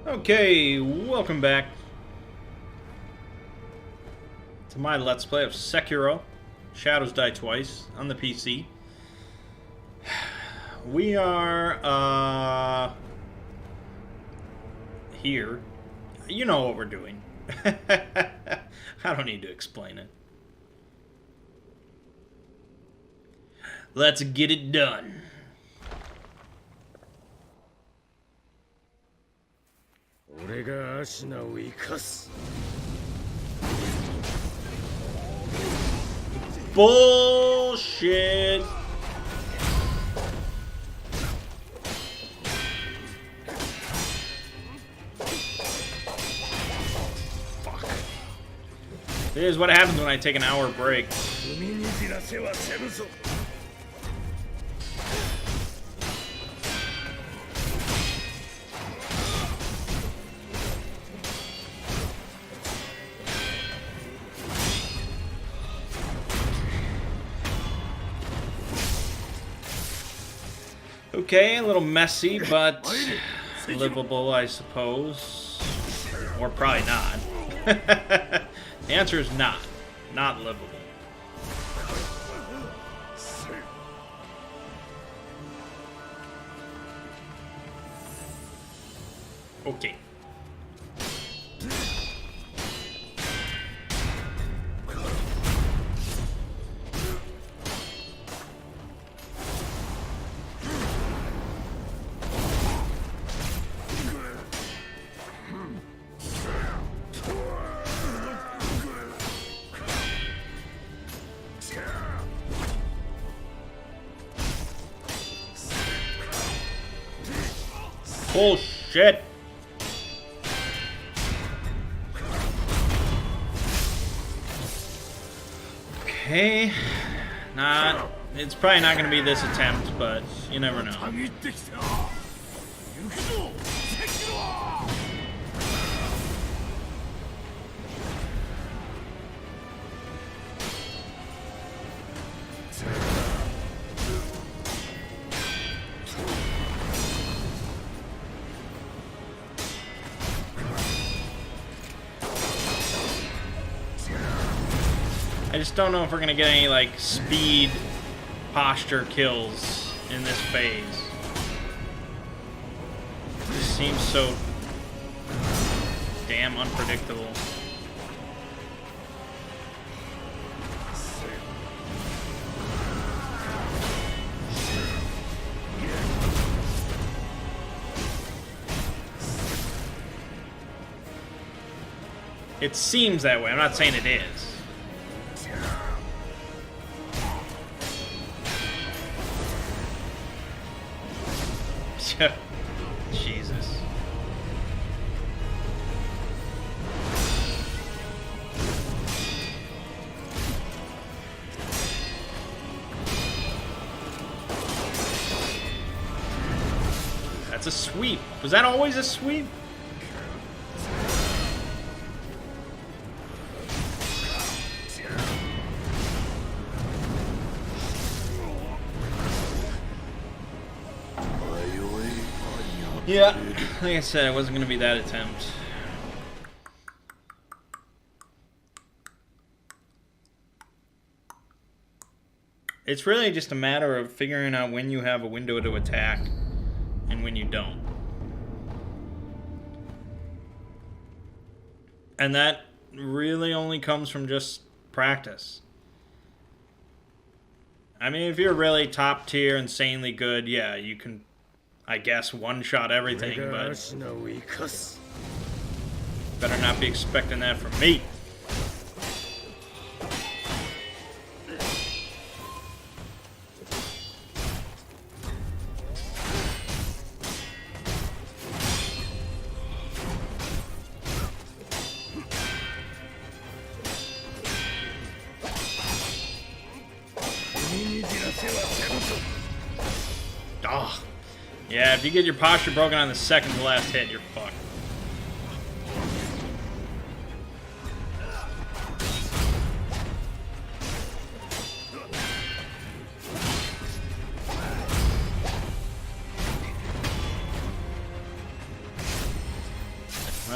Okay, welcome back to my Let's Play of Sekiro, Shadows Die Twice, on the PC. We are, here. You know what we're doing. I don't need to explain it. Let's get it done. Bullshit. Fuck. Here's what happens when I take an hour break. Okay, a little messy, but livable, I suppose. Or probably not. The answer is not. Not livable. Okay. Bullshit. Okay. It's probably not going to be this attempt, but you never know. I just don't know if we're gonna get any, like, speed posture kills in this phase. It just seems so damn unpredictable. It seems that way. I'm not saying it is. Jesus. That's a sweep. Was that always a sweep? Yeah, like I said, it wasn't going to be that attempt. It's really just a matter of figuring out when you have a window to attack and when you don't. And that really only comes from just practice. I mean, if you're really top tier, insanely good, yeah, you can, I guess, one-shot everything, but better not be expecting that from me. Oh. Yeah, if you get your posture broken on the second to last hit, you're fucked.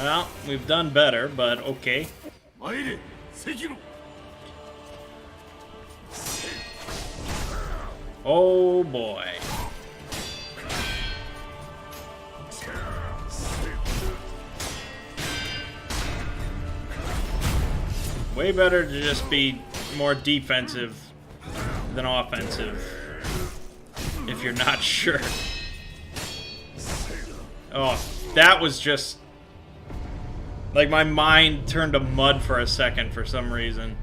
Well, we've done better, but okay. Sekiro. Oh boy. Way better to just be more defensive than offensive, if you're not sure. Oh, that was just... like, my mind turned to mud for a second for some reason.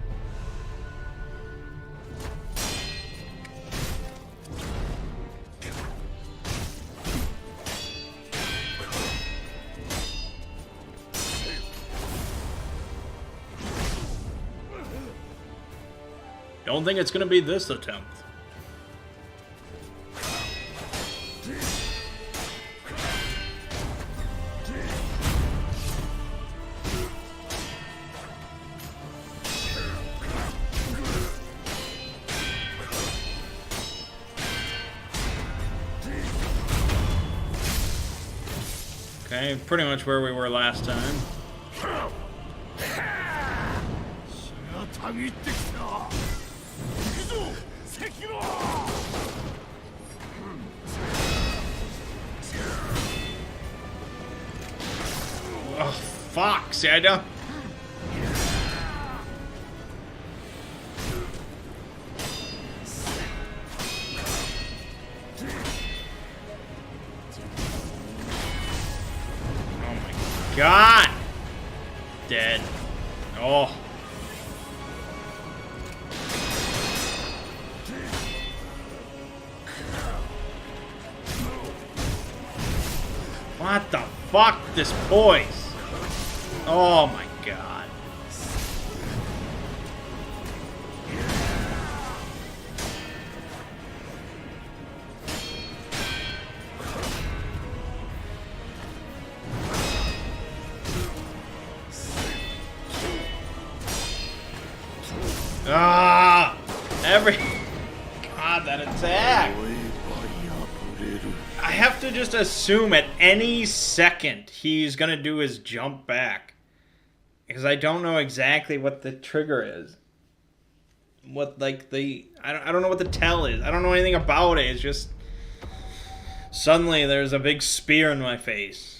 Don't think it's gonna be this attempt. Okay, pretty much where we were last time. Oh, fuck. See, I don't... oh my god! Dead. Oh. What the fuck? This poise. Oh my god. Ah! Every... god, that attack! I have to just assume at any second he's gonna do his jump back. Because I don't know exactly what the trigger is. What, like, the... I don't know what the tell is. I don't know anything about it. It's just... suddenly there's a big spear in my face.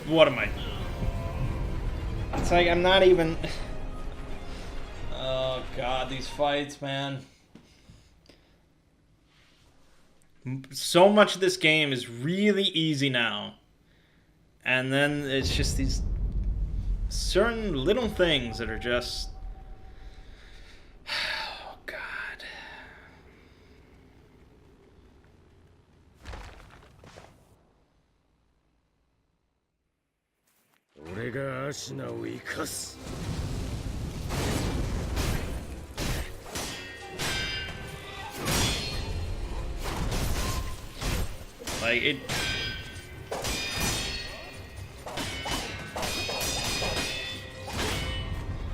What am I? It's like I'm not even... oh god, these fights, man. So much of this game is really easy now. And then it's just these certain little things that are just... oh god. Like, it...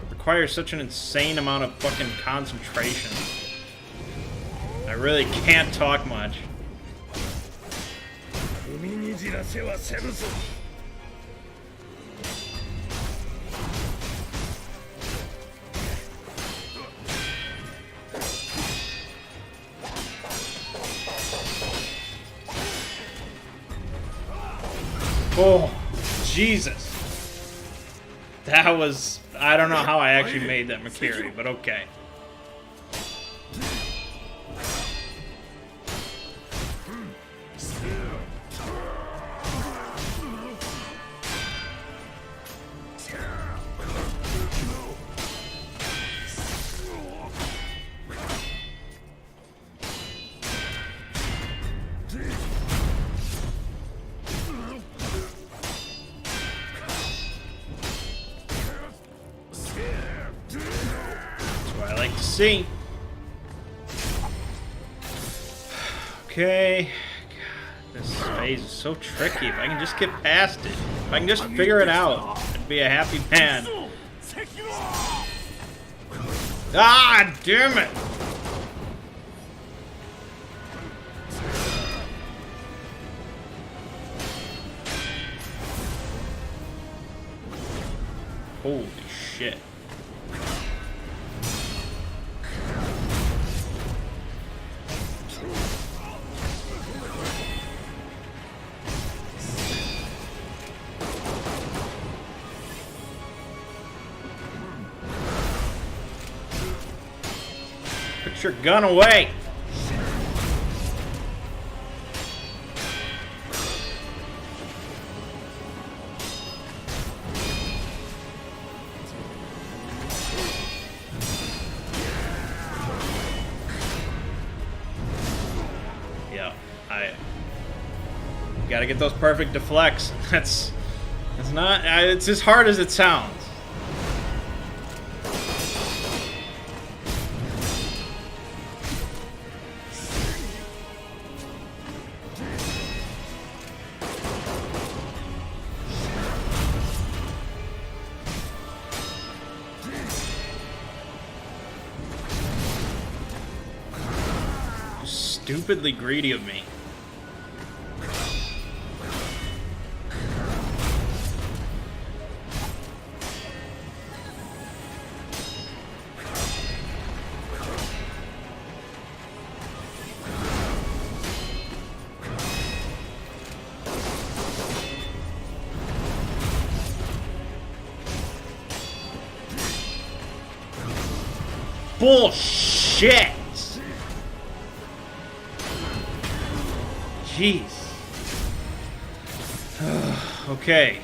requires such an insane amount of fucking concentration. I really can't talk much. Oh, Jesus. That was... I don't know how I actually made that Makiri, but okay. like to see. Okay. God, this phase is so tricky. If I can just get past it, if I can just figure it out, I'd be a happy man. Ah, damn it! Holy shit. Put your gun away! Gotta get those perfect deflects. That's not. It's as hard as it sounds. Stupidly greedy of me. Bullshit! Jeez. Okay.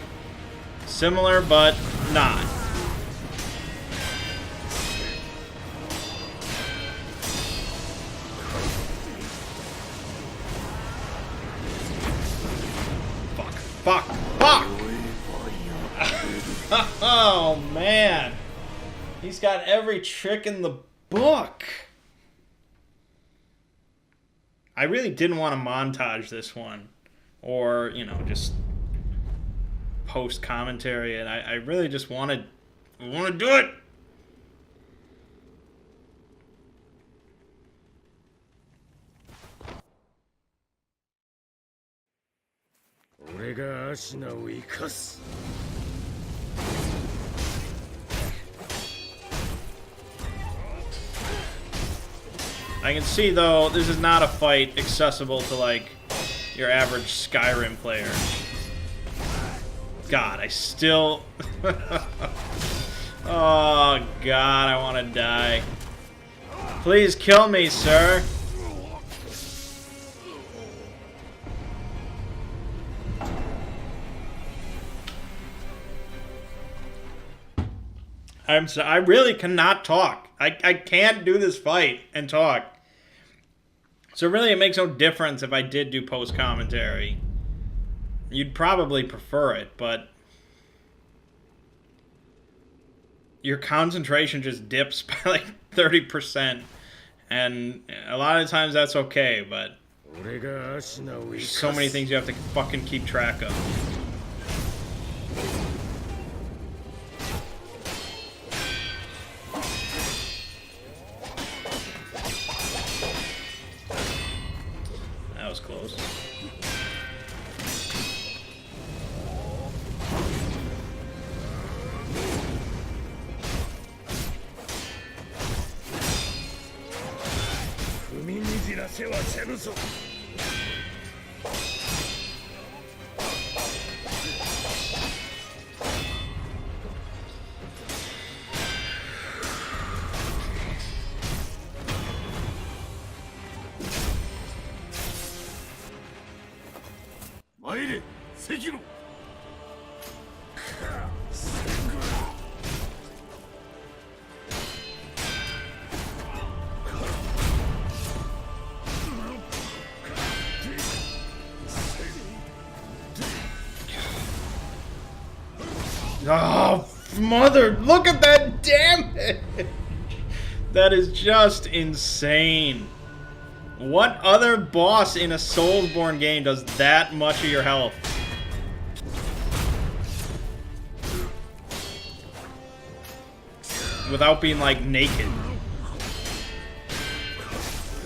Similar, but not. Fuck. Fuck. Fuck! Oh, man. He's got every trick in the book. I really didn't want to montage this one, or, you know, just post commentary, and I really just want to do it. I can see, though, this is not a fight accessible to, like, your average Skyrim player. God, I still... Oh, God, I want to die. Please kill me, sir. I really cannot talk. I can't do this fight and talk. So really it makes no difference if I did do post-commentary. You'd probably prefer it, but your concentration just dips by like 30%. And a lot of times that's okay, but there's so many things you have to fucking keep track of. That was close. Sekiro! Oh, mother, look at that damage! That is just insane. What other boss in a Soulsborne game does that much of your health? Without being, like, naked.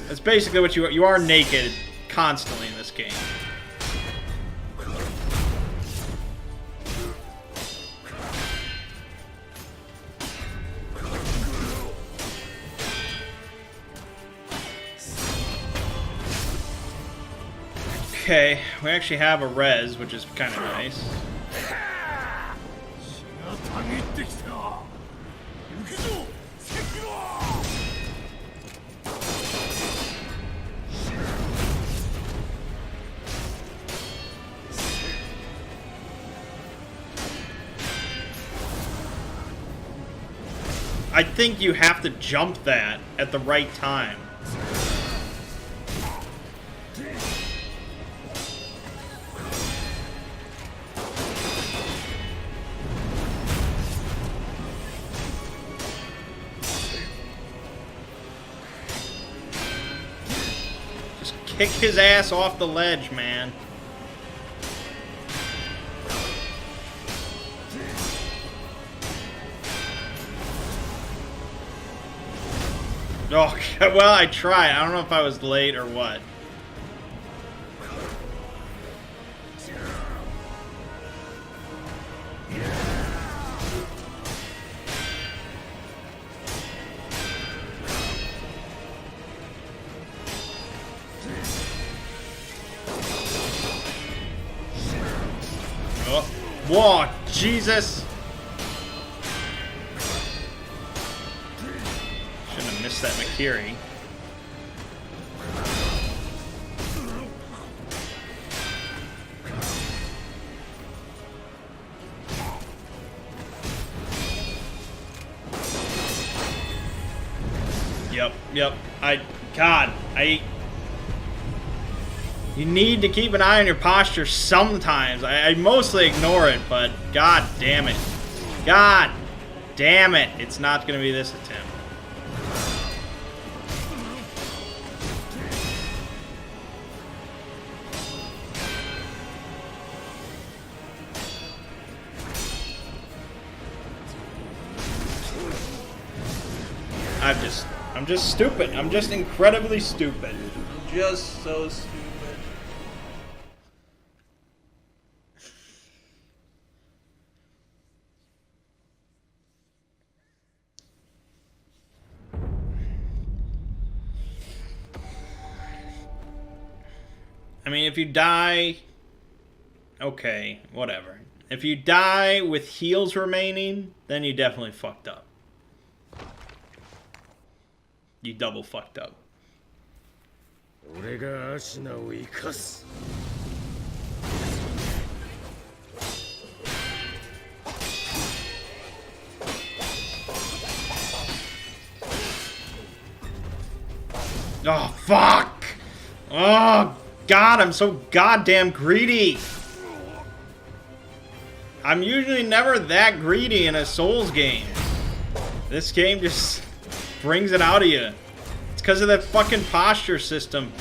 That's basically what you are. You are naked constantly in this game. Okay, we actually have a res, which is kind of nice. I think you have to jump that at the right time. Just kick his ass off the ledge, man. Oh, well, I tried. I don't know if I was late or what. Oh, whoa, Jesus. Missed that Makiri. Yep. You need to keep an eye on your posture sometimes. I mostly ignore it, but god damn it. God damn it. It's not going to be this attempt. I'm just stupid. I'm just incredibly stupid. Just so stupid. I mean, if you die... Okay, whatever. If you die with heals remaining, then you definitely fucked up. You double fucked up. Oh, fuck! Oh, God, I'm so goddamn greedy! I'm usually never that greedy in a Souls game. This game just brings it out of you. It's because of that fucking posture system.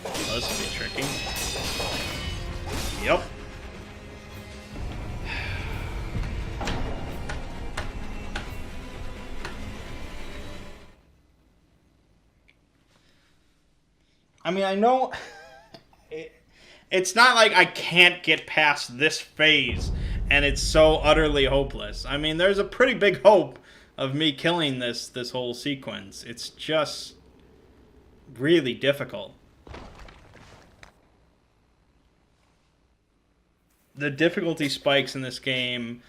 Oh, this will be tricky. Yep. I mean, I know it's not like I can't get past this phase and it's so utterly hopeless. I mean, there's a pretty big hope of me killing this whole sequence. It's just really difficult. The difficulty spikes in this game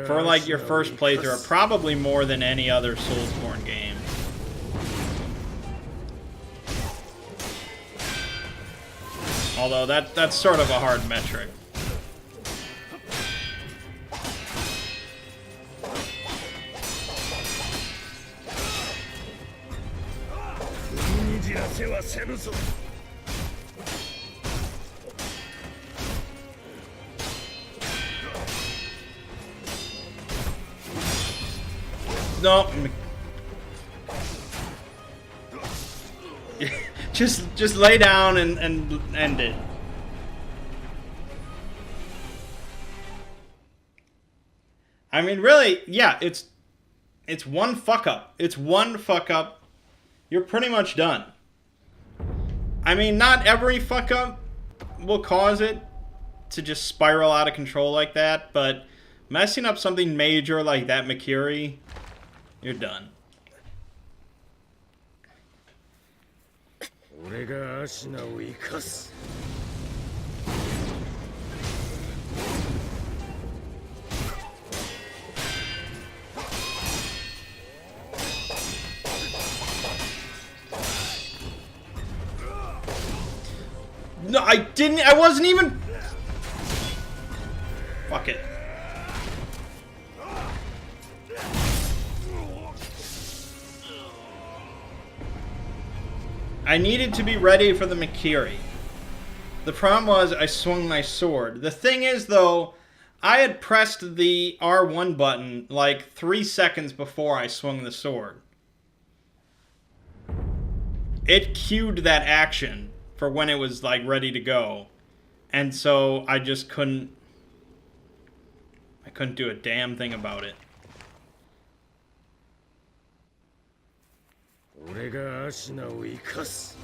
for like your first playthrough are probably more than any other Soulsborne game. Although that's sort of a hard metric. じらせはせぬぞ。 No. just lay down and end it. I mean, really, yeah, it's one fuck up. It's one fuck up. You're pretty much done. I mean, not every fuck up will cause it to just spiral out of control like that, but messing up something major like that Mikiri, you're done. 俺がアシナを生かす。 No, I didn't. I wasn't even. Fuck it. I needed to be ready for the Mikiri. The problem was I swung my sword. The thing is, though, I had pressed the R1 button like 3 seconds before I swung the sword. It cued that action for when it was like ready to go. And so I just couldn't do a damn thing about it. 俺がアシナを生かす。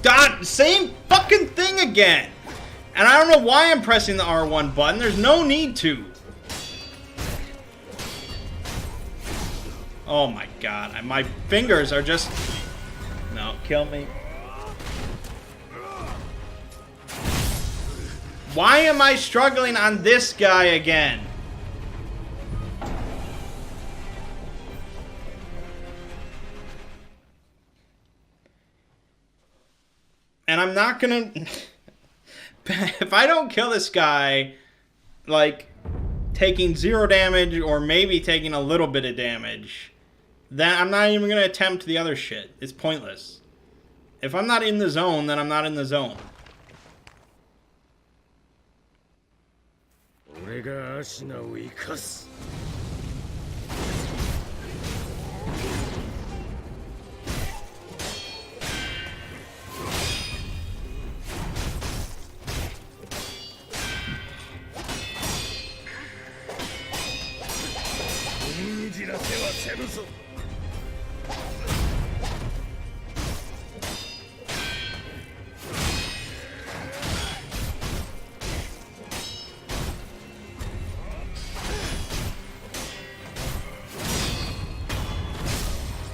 God, same fucking thing again! And I don't know why I'm pressing the R1 button. There's no need to. Oh my god, my fingers are just... No, kill me. Why am I struggling on this guy again? And I'm not gonna... If I don't kill this guy, like, taking 0 damage or maybe taking a little bit of damage, then I'm not even gonna attempt the other shit. It's pointless. If I'm not in the zone, then I'm not in the zone. 俺がアシナを生かす。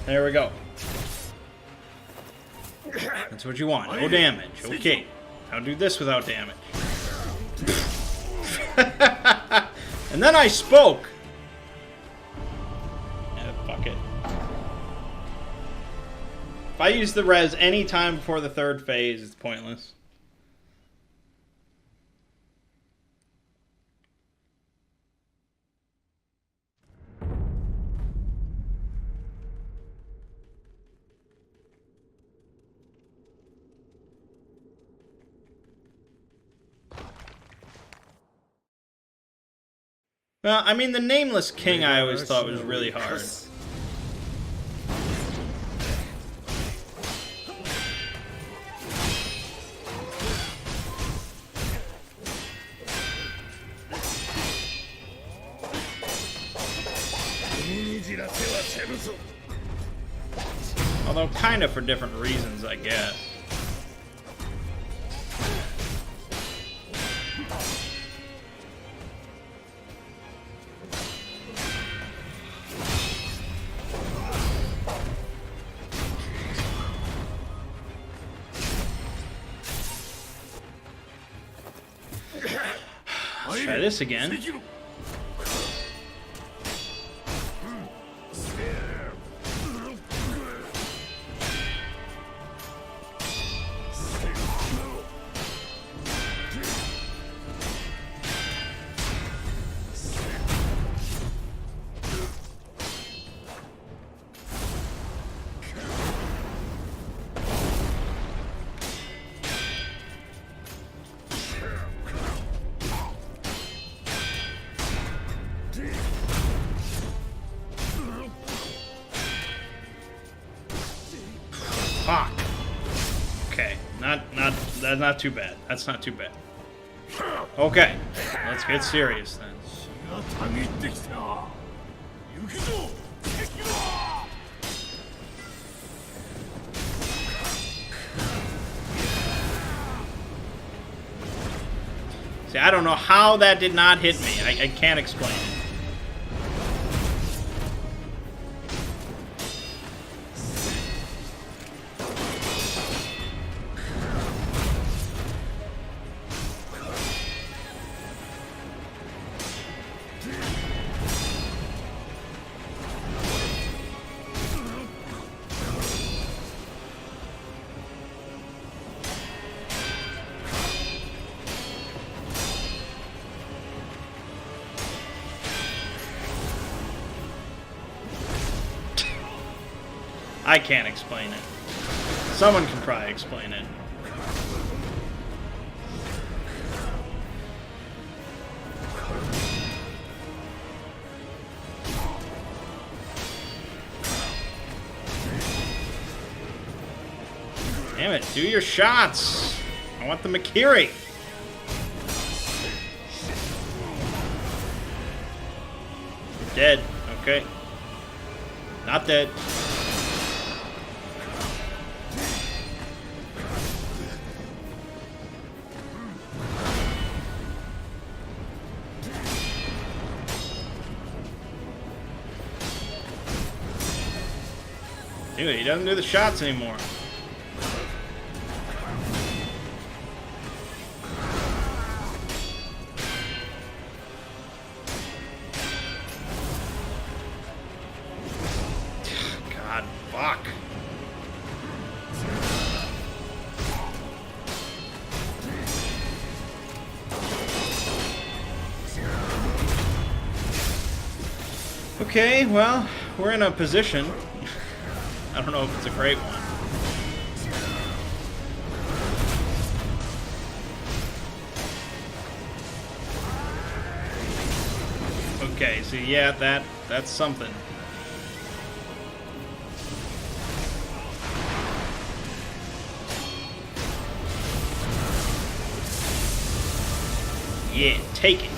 There we go. That's what you want. No damage. Okay. I'll do this without damage. And then I spoke. Yeah, fuck it. If I use the res any time before the 3rd phase, it's pointless. Well, I mean, the Nameless King I always thought was really hard. Although, kind of for different reasons, I guess. Let's try this again. Fuck. Okay, that's not too bad. That's not too bad. Okay, let's get serious then. See, I don't know how that did not hit me. I can't explain it. I can't explain it. Someone can probably explain it. Damn it, do your shots! I want the Makiri! Dead. Okay. Not dead. Dude, he doesn't do the shots anymore. God, fuck. Okay, well, we're in a position. I don't know if it's a great one. Okay, so yeah, that's something. Yeah, take it.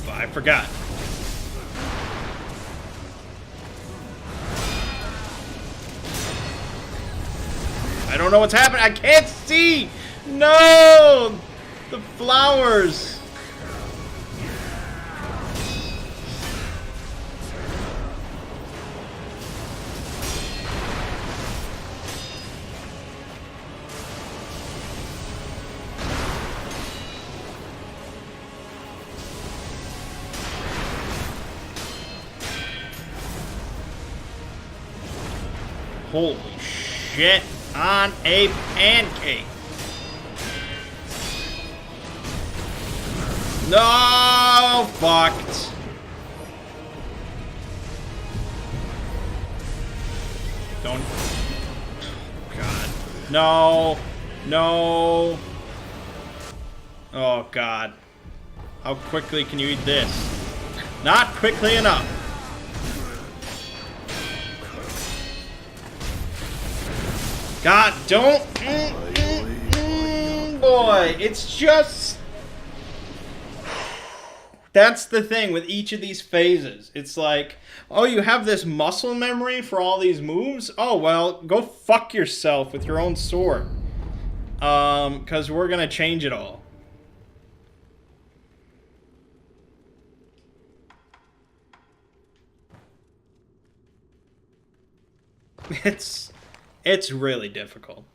I forgot. I don't know what's happening. I can't see. No, the flowers. Holy shit on a pancake. No, fucked. Don't. God. No. No. Oh, God. How quickly can you eat this? Not quickly enough. God, don't. Boy, it's just. That's the thing with each of these phases. It's like, oh, you have this muscle memory for all these moves? Oh, well, go fuck yourself with your own sword. Because we're gonna change it all. It's really difficult.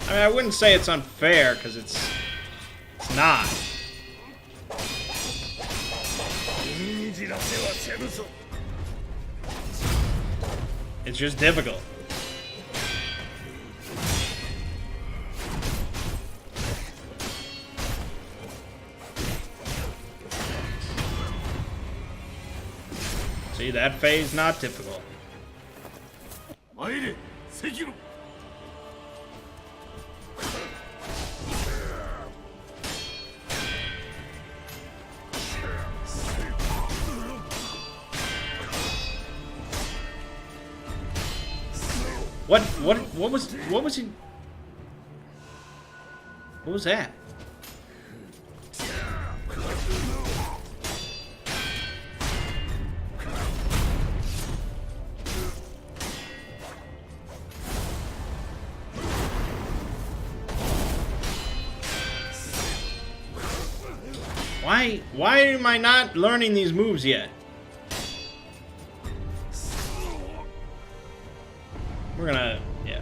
I mean, I wouldn't say it's unfair, because it's not. It's just difficult. See, that phase, not difficult. Sekiro. What was he? What was that? Why am I not learning these moves yet? We're gonna, yeah.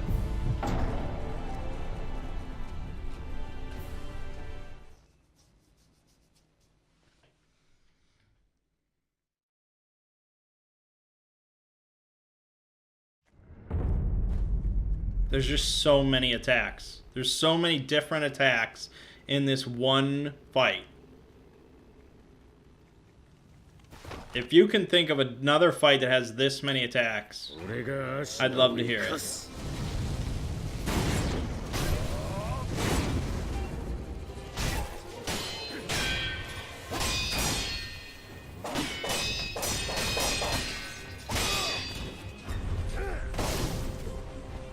There's just so many attacks. There's so many different attacks in this one fight. If you can think of another fight that has this many attacks, I'd love to hear it.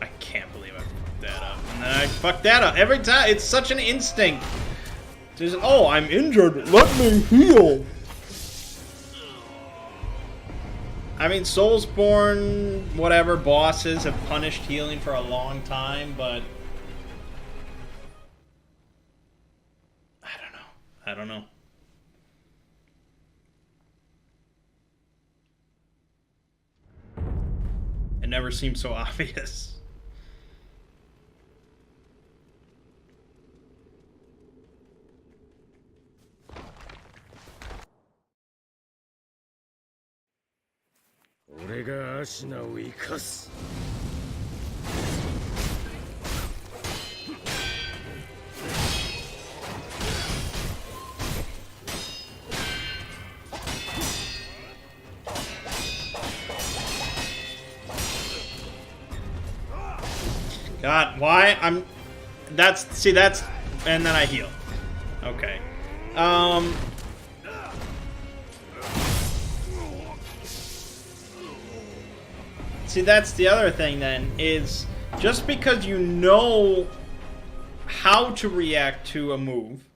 I can't believe I fucked that up. And then I fucked that up every time. It's such an instinct. Just, oh, I'm injured. Let me heal. I mean, Soulsborne, whatever, bosses have punished healing for a long time, but I don't know. It never seems so obvious. God, why? And then I heal. Okay. See, that's the other thing then, is just because you know how to react to a move,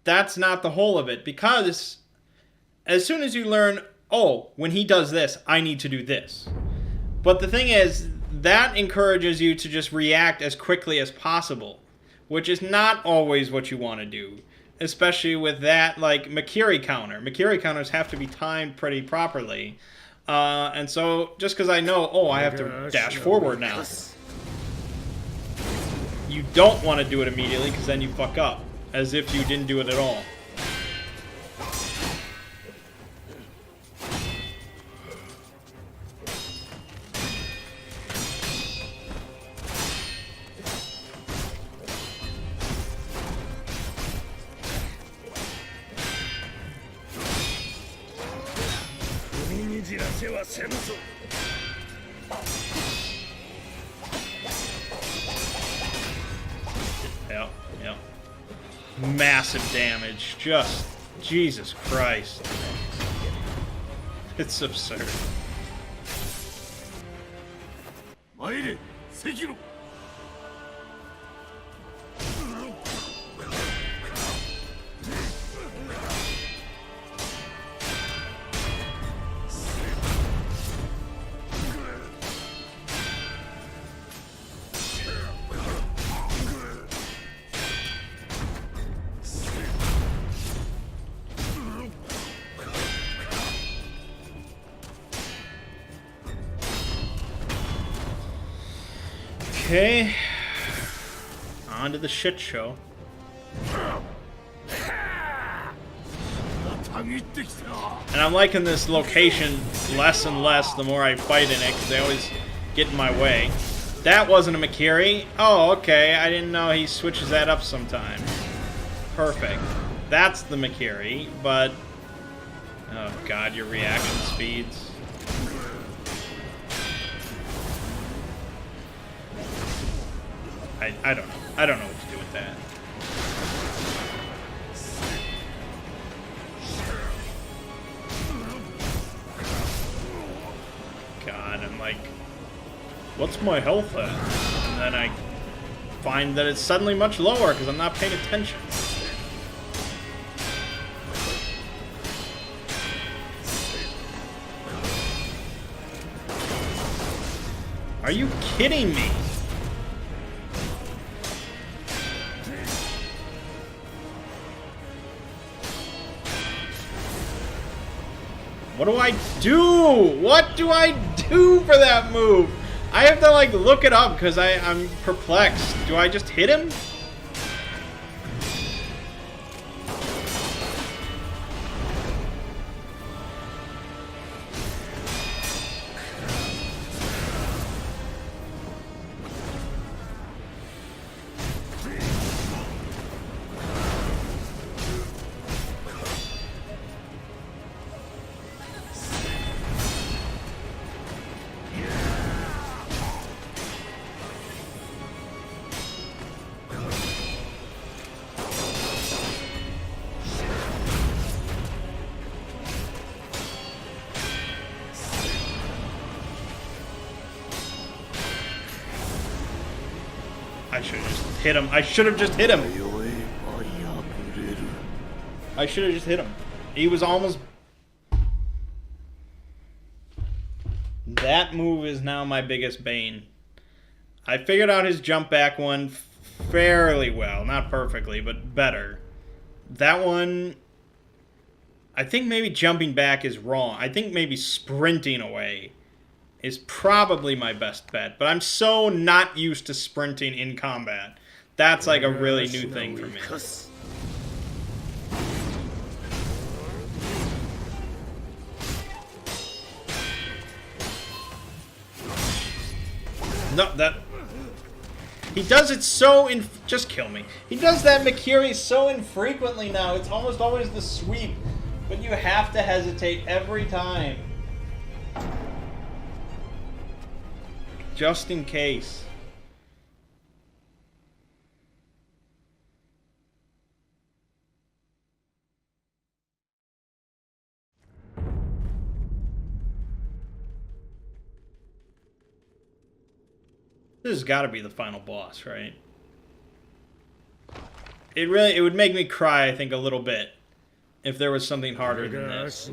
that's not the whole of it. Because as soon as you learn, oh, when he does this, I need to do this. But the thing is, that encourages you to just react as quickly as possible, which is not always what you want to do. Especially with that, like, Makiri counter. Makiri counters have to be timed pretty properly. And so, just because I know, oh, I have to dash forward now. You don't want to do it immediately, because then you fuck up. As if you didn't do it at all. Yep. Massive damage. Just, Jesus Christ. It's absurd. Sekiro. Okay. On to the shit show. And I'm liking this location less and less the more I fight in it, because they always get in my way. That wasn't a Makiri. Oh, okay. I didn't know he switches that up sometime. Perfect. That's the Makiri, but... Oh god, your reaction speeds. I don't know. I don't know what to do with that. God, I'm like, what's my health at? And then I find that it's suddenly much lower because I'm not paying attention. Are you kidding me? What do I do? What do I do for that move? I have to like look it up because I'm perplexed. Do I just hit him? I should have just hit him. I should have just hit him. I should have just hit him. He was almost... That move is now my biggest bane. I figured out his jump back one fairly well. Not perfectly, but better. That one... I think maybe jumping back is wrong. I think maybe sprinting away is probably my best bet. But I'm so not used to sprinting in combat. That's like a really new thing for me. No, that... He does it so just kill me. He does that Mikiri so infrequently now. It's almost always the sweep. But you have to hesitate every time. Just in case. This has got to be the final boss, right? It would make me cry, I think, a little bit if there was something harder than this.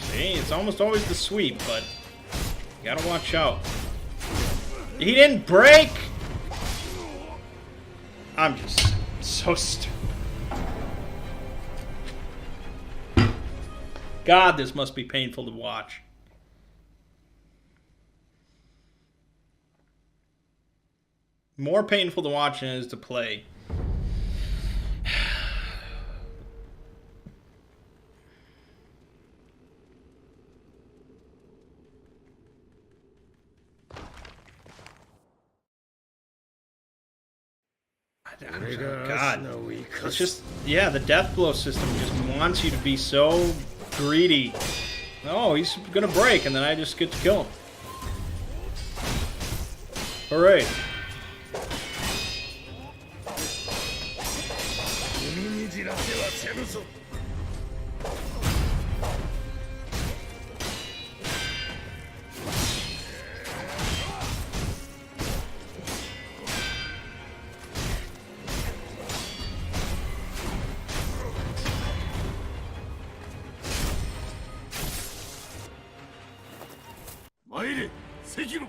See, it's almost always the sweep, but you gotta watch out. He didn't break! I'm just so stupid. God, this must be painful to watch. More painful to watch than it is to play. God, it's just, yeah, the death blow system just wants you to be so greedy. Oh, he's gonna break, and then I just get to kill him. Hooray. Sekiro!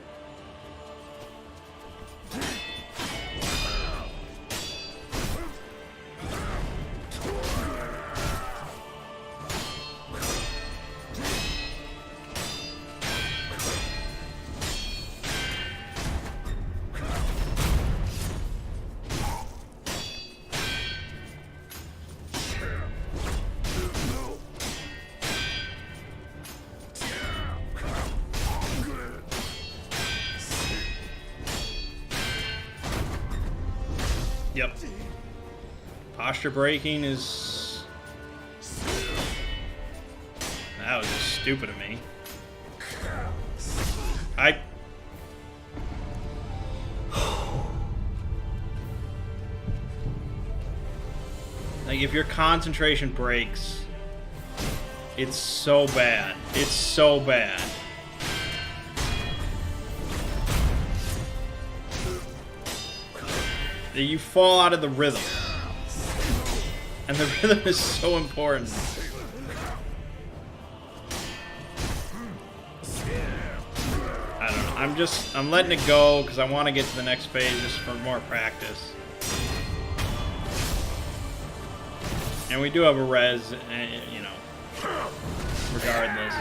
Yep. Posture breaking is... That was just stupid of me. Like, if your concentration breaks, it's so bad. It's so bad. That you fall out of the rhythm. And the rhythm is so important. I don't know. I'm letting it go because I want to get to the next phase just for more practice. And we do have a res, you know, regardless.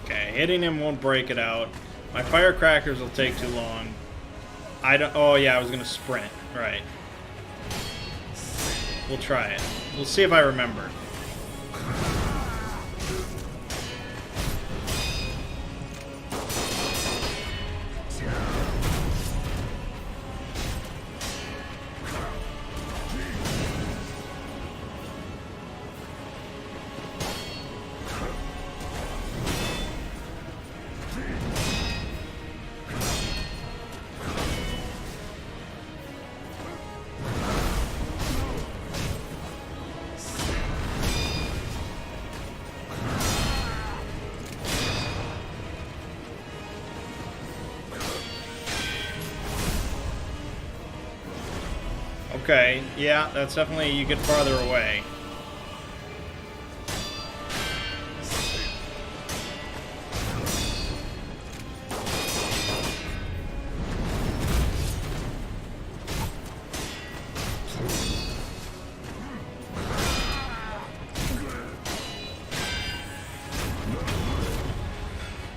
Okay, hitting him won't break it out. My firecrackers will take too long. I don't. Oh yeah, I was gonna sprint. Right. We'll try it. We'll see if I remember. Okay, yeah, that's definitely, you get farther away.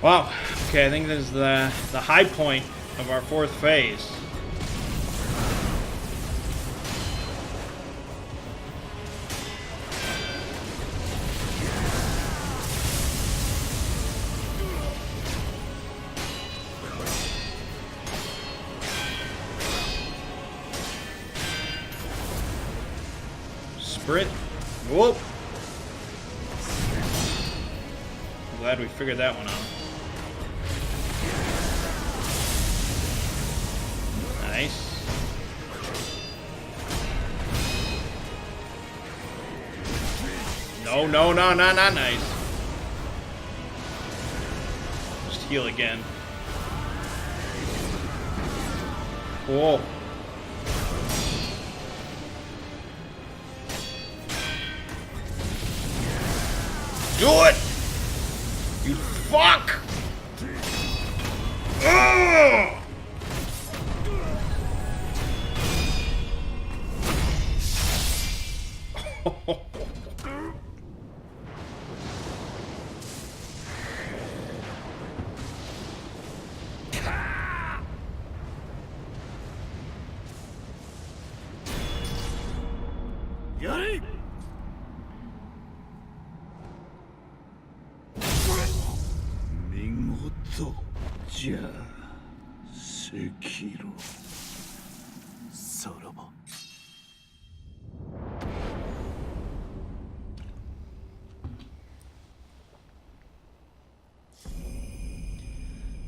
Wow, okay, I think this is the high point of our fourth phase. Sprint. Whoop. I'm glad we figured that one out. Nice. No, no, no, not nice. Just heal again. Whoa. Do it! You fuck! Ugh! Yari! 見事じゃ赤色さらば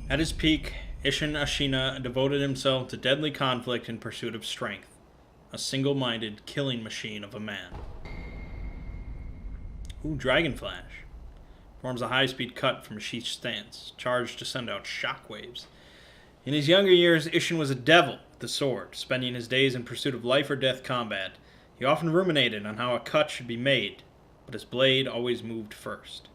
At his peak, Isshin Ashina devoted himself to deadly conflict in pursuit of strength, a single-minded killing machine of a man. Ooh, Dragon Flash. Forms a high-speed cut from Sheeth's stance, charged to send out shockwaves. In his younger years, Isshin was a devil with the sword, spending his days in pursuit of life-or-death combat. He often ruminated on how a cut should be made, but his blade always moved first.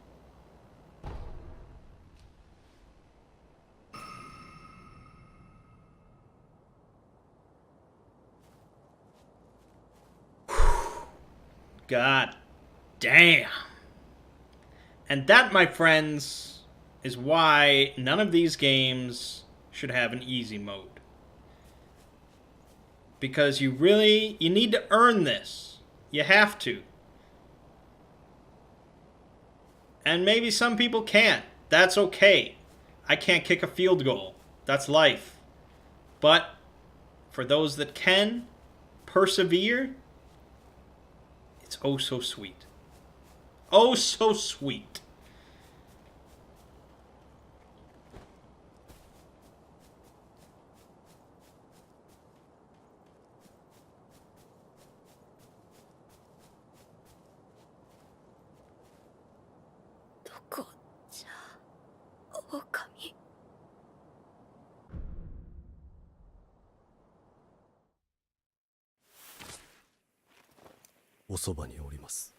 God damn. And that, my friends, is why none of these games should have an easy mode. Because you need to earn this. You have to. And maybe some people can't. That's okay. I can't kick a field goal. That's life. But for those that can persevere, it's oh so sweet. Oh so sweet. どこじゃ狼。おそばにおります。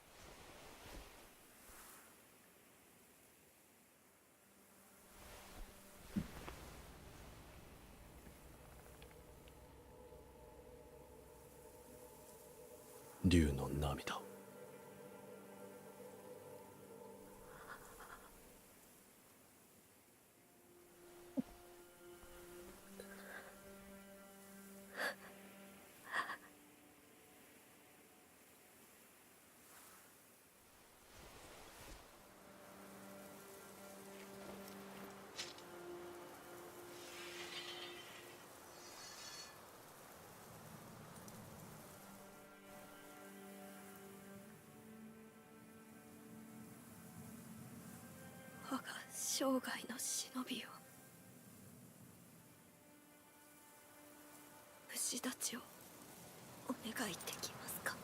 竜の涙を。我が生涯の忍びを、虫たちをお願いできますか。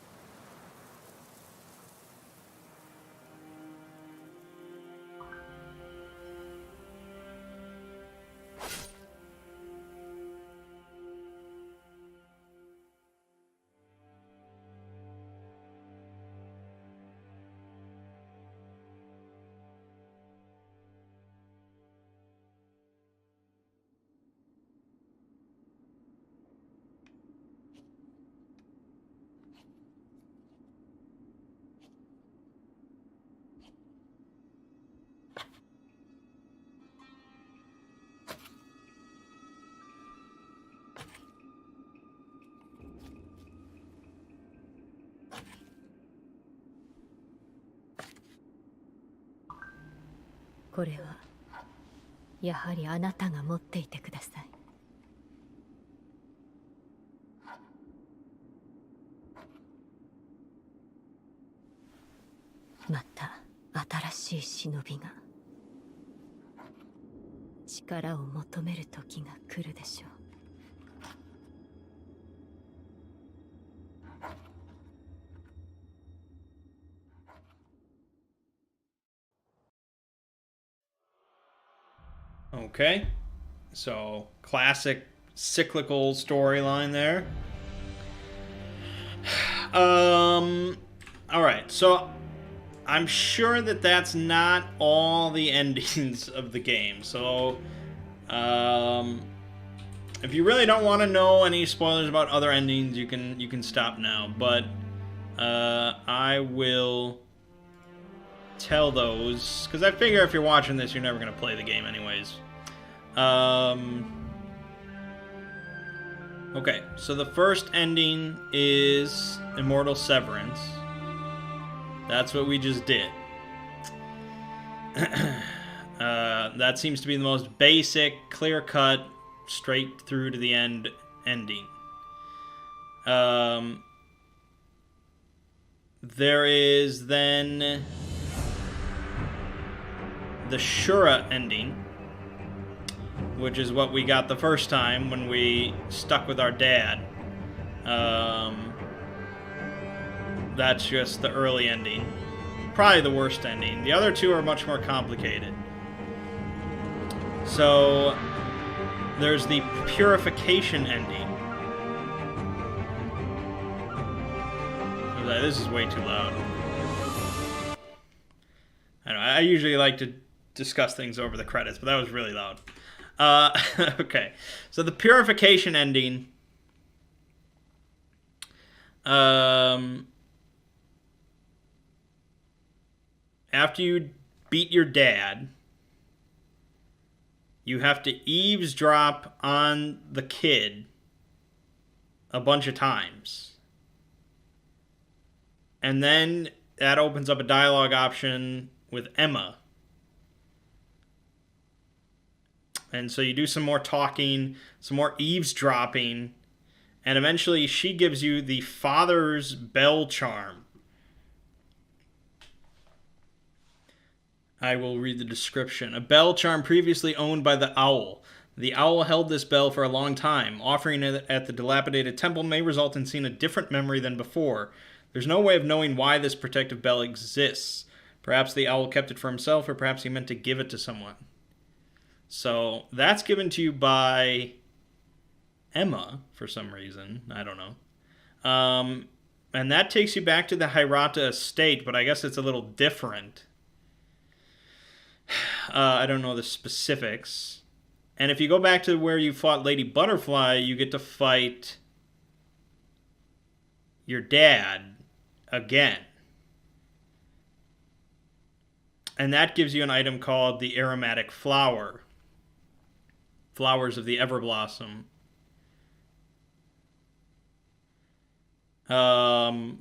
これはやはりあなたが持っていてください。また新しい忍びが力を求める時が来るでしょう。Okay, so classic cyclical storyline there. All right, so I'm sure that that's not all the endings of the game. So, if you really don't want to know any spoilers about other endings, you can stop now. But I will tell those, because I figure if you're watching this, you're never going to play the game anyways. Okay, so the first ending is Immortal Severance. That's what we just did. That seems to be the most basic, clear-cut, straight through to the end ending. There is then the Shura ending, which is what we got the first time when we stuck with our dad. That's just the early ending. Probably the worst ending. The other two are much more complicated. So, there's the Purification ending. This is way too loud. I know, I usually like to discuss things over the credits, but that was really loud. Okay, so the Purification ending. After you beat your dad, you have to eavesdrop on the kid a bunch of times. And then that opens up a dialogue option with Emma. And so you do some more talking, some more eavesdropping, and eventually she gives you the father's bell charm. I will read the description. A bell charm previously owned by the owl. The owl held this bell for a long time. Offering it at the dilapidated temple may result in seeing a different memory than before. There's no way of knowing why this protective bell exists. Perhaps the owl kept it for himself, or perhaps he meant to give it to someone. So that's given to you by Emma for some reason. I don't know. And that takes you back to the Hirata estate, but I guess it's a little different. I don't know the specifics. And if you go back to where you fought Lady Butterfly, you get to fight your dad again. And that gives you an item called the Aromatic Flower. Flowers of the Everblossom. And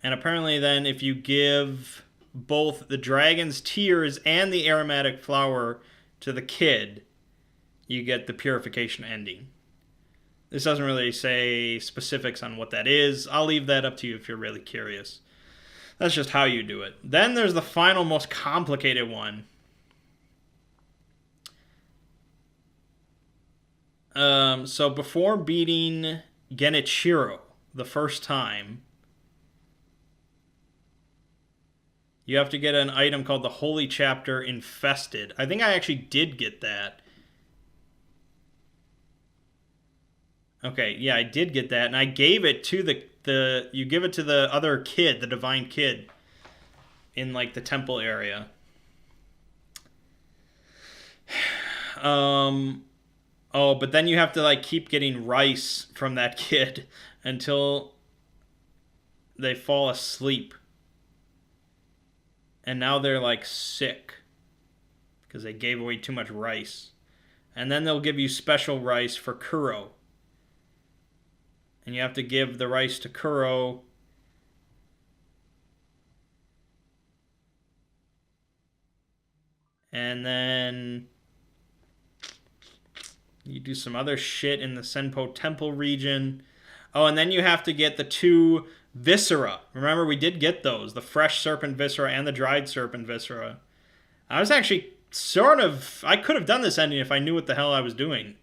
apparently then if you give both the Dragon's Tears and the Aromatic Flower to the kid, you get the Purification ending. This doesn't really say specifics on what that is. I'll leave that up to you if you're really curious. That's just how you do it. Then there's the final, most complicated one. So before beating Genichiro the first time, you have to get an item called the Holy Chapter Infested. I think I actually did get that. Okay, yeah, I did get that, and I gave it to the you give it to the other kid, the divine kid, in like the temple area. Oh, but then you have to like keep getting rice from that kid until they fall asleep. And now they're like sick because they gave away too much rice. And then they'll give you special rice for Kuro. And you have to give the rice to Kuro. And then you do some other shit in the Senpo Temple region. Oh, and then you have to get the 2 viscera. Remember, we did get those. The fresh serpent viscera and the dried serpent viscera. I was actually I could have done this ending if I knew what the hell I was doing.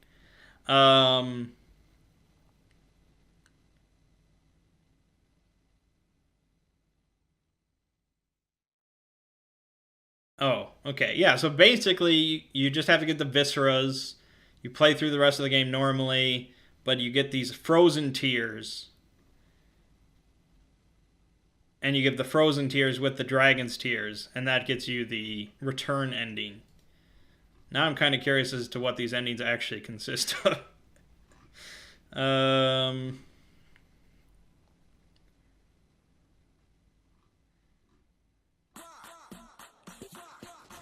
Oh, okay. Yeah, so basically, you just have to get the visceras. You play through the rest of the game normally, but you get these frozen tears. And you give the frozen tears with the dragon's tears, and that gets you the return ending. Now I'm kind of curious as to what these endings actually consist of.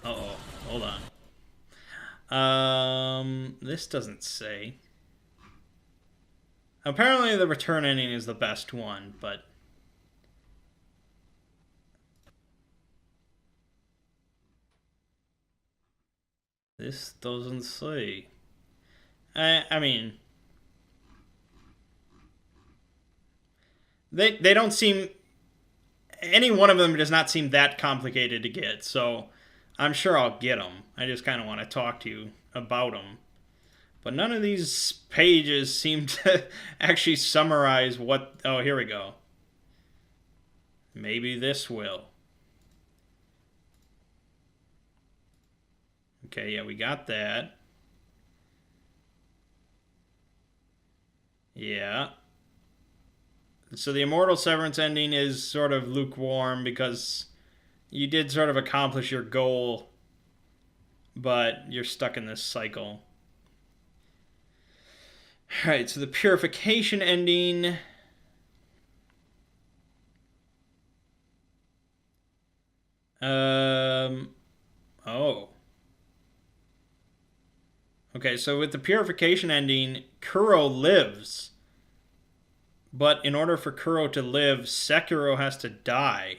Uh-oh, hold on. This doesn't say. Apparently the return ending is the best one, but this doesn't say. I mean, they don't seem. Any one of them does not seem that complicated to get, so I'm sure I'll get them. I just kind of want to talk to you about them. But none of these pages seem to actually summarize what. Oh, here we go. Maybe this will. Okay, yeah, we got that. Yeah. So the Immortal Severance ending is sort of lukewarm because you did sort of accomplish your goal, but you're stuck in this cycle. Alright, so the Purification ending. Oh. Okay, so with the purification ending, Kuro lives. But in order for Kuro to live, Sekiro has to die.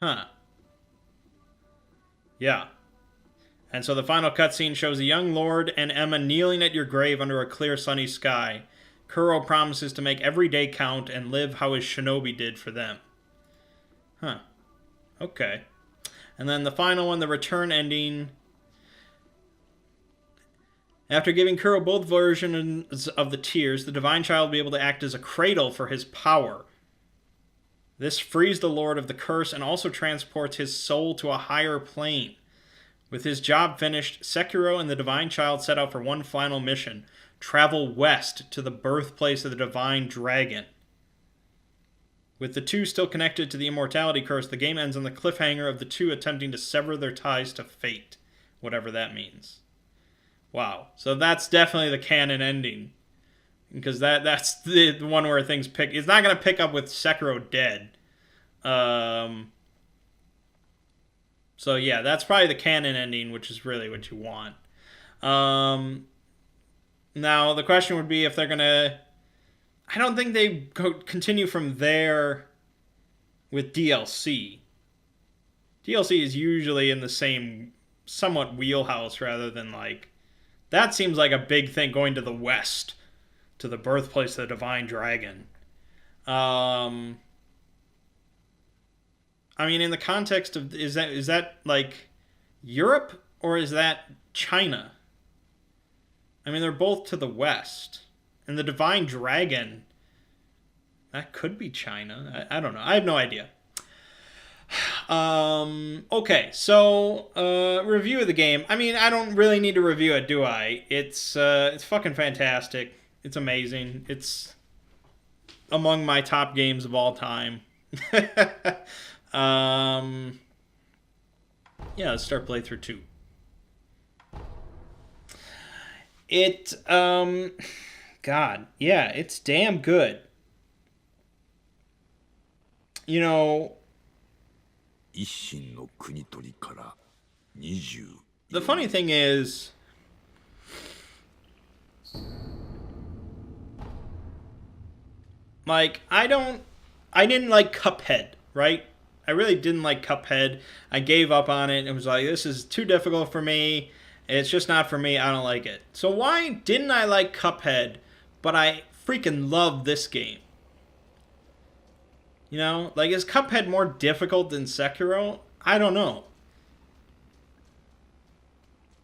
Huh. Yeah. And so the final cutscene shows a young lord and Emma kneeling at your grave under a clear sunny sky. Kuro promises to make every day count and live how his shinobi did for them. Huh. Okay. And then the final one, the return ending. After giving Kuro both versions of the tears, the Divine Child will be able to act as a cradle for his power. This frees the Lord of the curse and also transports his soul to a higher plane. With his job finished, Sekiro and the Divine Child set out for one final mission: travel west to the birthplace of the Divine Dragon. With the two still connected to the immortality curse, the game ends on the cliffhanger of the two attempting to sever their ties to fate, whatever that means. Wow. So that's definitely the canon ending. Because that's the one where things pick... It's not going to pick up with Sekiro dead. So yeah, that's probably the canon ending, which is really what you want. Now, the question would be if they're going to... I don't think they continue from there with DLC. DLC is usually in the same somewhat wheelhouse rather than like... That seems like a big thing, going to the west, to the birthplace of the Divine Dragon. I mean, in the context of... Is that like Europe or is that China? I mean, they're both to the west. And the Divine Dragon, that could be China. I don't know. I have no idea. Okay, so review of the game. I mean, I don't really need to review it, do I? It's fucking fantastic. It's amazing. It's among my top games of all time. Yeah, let's start playthrough 2. God, yeah, it's damn good. You know, the funny thing is, like, I didn't like Cuphead, right? I really didn't like Cuphead. I gave up on it. It was like, this is too difficult for me. It's just not for me. I don't like it. So why didn't I like Cuphead, but I freaking love this game? You know? Like, is Cuphead more difficult than Sekiro? I don't know.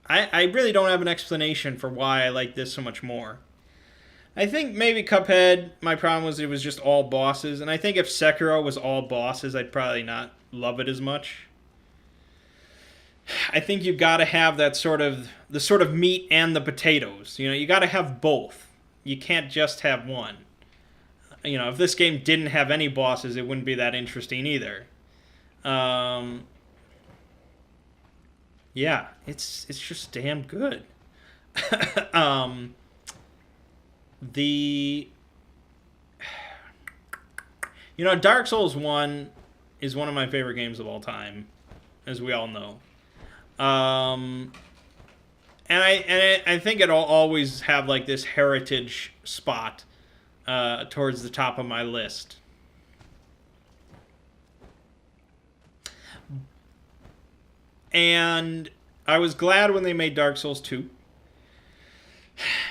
I really don't have an explanation for why I like this so much more. I think maybe Cuphead, my problem was it was just all bosses. And I think if Sekiro was all bosses, I'd probably not love it as much. I think you've got to have that sort of meat and the potatoes. You know, you got to have both. You can't just have one. You know, if this game didn't have any bosses, it wouldn't be that interesting either. Yeah, it's just damn good. Dark Souls 1 is one of my favorite games of all time, as we all know. And I think it'll always have like this heritage spot towards the top of my list. And I was glad when they made Dark Souls 2.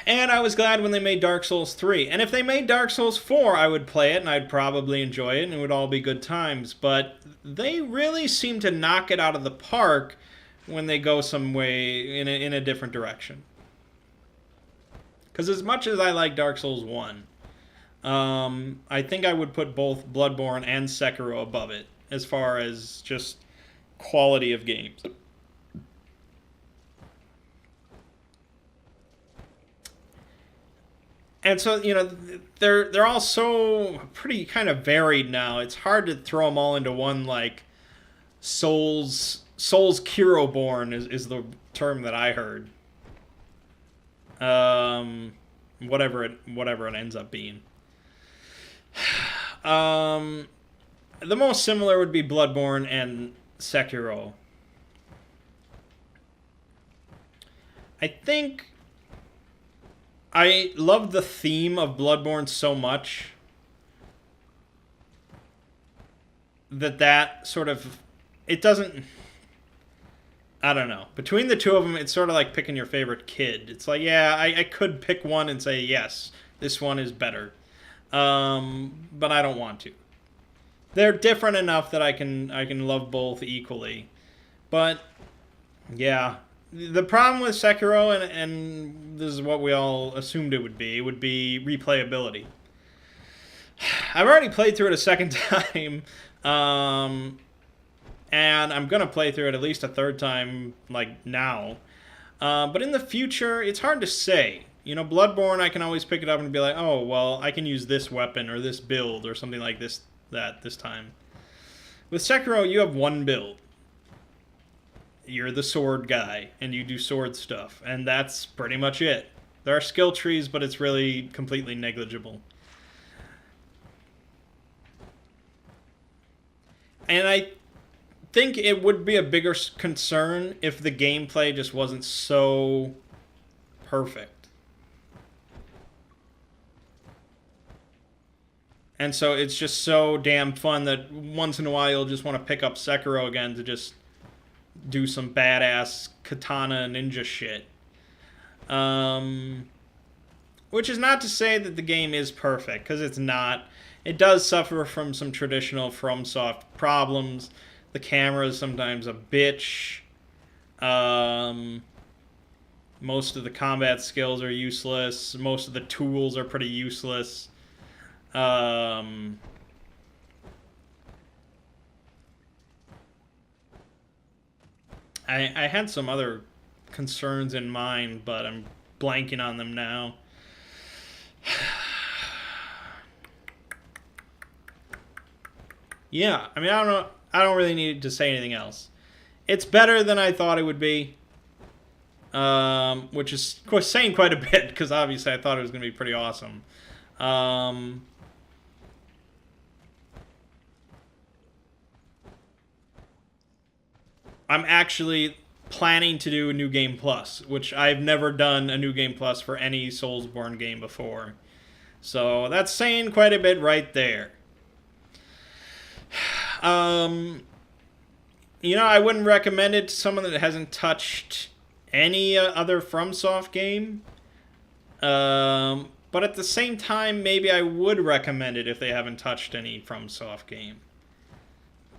And I was glad when they made Dark Souls 3. And if they made Dark Souls 4, I would play it and I'd probably enjoy it and it would all be good times. But they really seem to knock it out of the park when they go some way in a different direction. Because as much as I like Dark Souls 1, I think I would put both Bloodborne and Sekiro above it as far as just quality of games. And so, they're all so pretty kind of varied now. It's hard to throw them all into one, like, Souls Kiroborn is the term that I heard. Whatever it ends up being. the most similar would be Bloodborne and Sekiro. I think I love the theme of Bloodborne so much that sort of, it doesn't, I don't know. Between the two of them, it's sort of like picking your favorite kid. It's like, yeah, I could pick one and say, yes, this one is better. But I don't want to. They're different enough that I can love both equally. But, yeah. The problem with Sekiro, and this is what we all assumed it would be replayability. I've already played through it a second time, and I'm going to play through it at least a third time, like, now. But in the future, it's hard to say. You know, Bloodborne, I can always pick it up and be like, oh, well, I can use this weapon or this build or something like this time. With Sekiro, you have one build. You're the sword guy, and you do sword stuff, and that's pretty much it. There are skill trees, but it's really completely negligible. And I think it would be a bigger concern if the gameplay just wasn't so perfect. And so it's just so damn fun that once in a while you'll just want to pick up Sekiro again to just do some badass katana ninja shit. Which is not to say that the game is perfect, because it's not. It does suffer from some traditional FromSoft problems. The camera is sometimes a bitch. Most of the combat skills are useless. Most of the tools are pretty useless. I had some other concerns in mind, but I'm blanking on them now. Yeah, I mean, I don't know. I don't really need to say anything else. It's better than I thought it would be, which is saying quite a bit, because obviously I thought it was going to be pretty awesome. I'm actually planning to do a New Game Plus, which I've never done a New Game Plus for any Soulsborne game before. So that's saying quite a bit right there. You know, I wouldn't recommend it to someone that hasn't touched any other FromSoft game. But at the same time, maybe I would recommend it if they haven't touched any FromSoft game.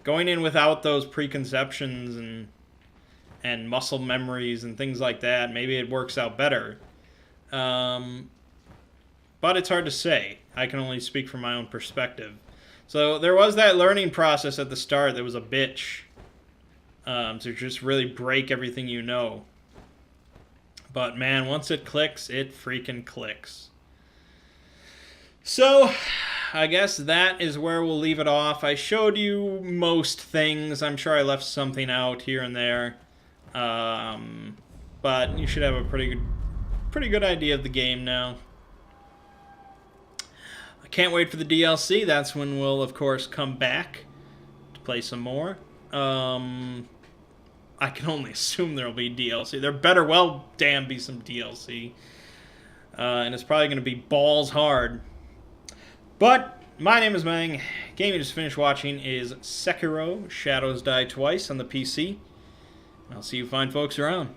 Going in without those preconceptions and muscle memories and things like that, maybe it works out better. But it's hard to say. I can only speak from my own perspective. So there was that learning process at the start that was a bitch. To just really break everything you know. But man, once it clicks, it freaking clicks. So, I guess that is where we'll leave it off. I showed you most things. I'm sure I left something out here and there. But you should have a pretty good idea of the game now. I can't wait for the DLC. That's when we'll, of course, come back to play some more. I can only assume there'll be DLC. There better well damn be some DLC. And it's probably going to be balls hard. But my name is Mangg. Game you just finished watching is Sekiro: Shadows Die Twice on the PC. I'll see you fine folks around.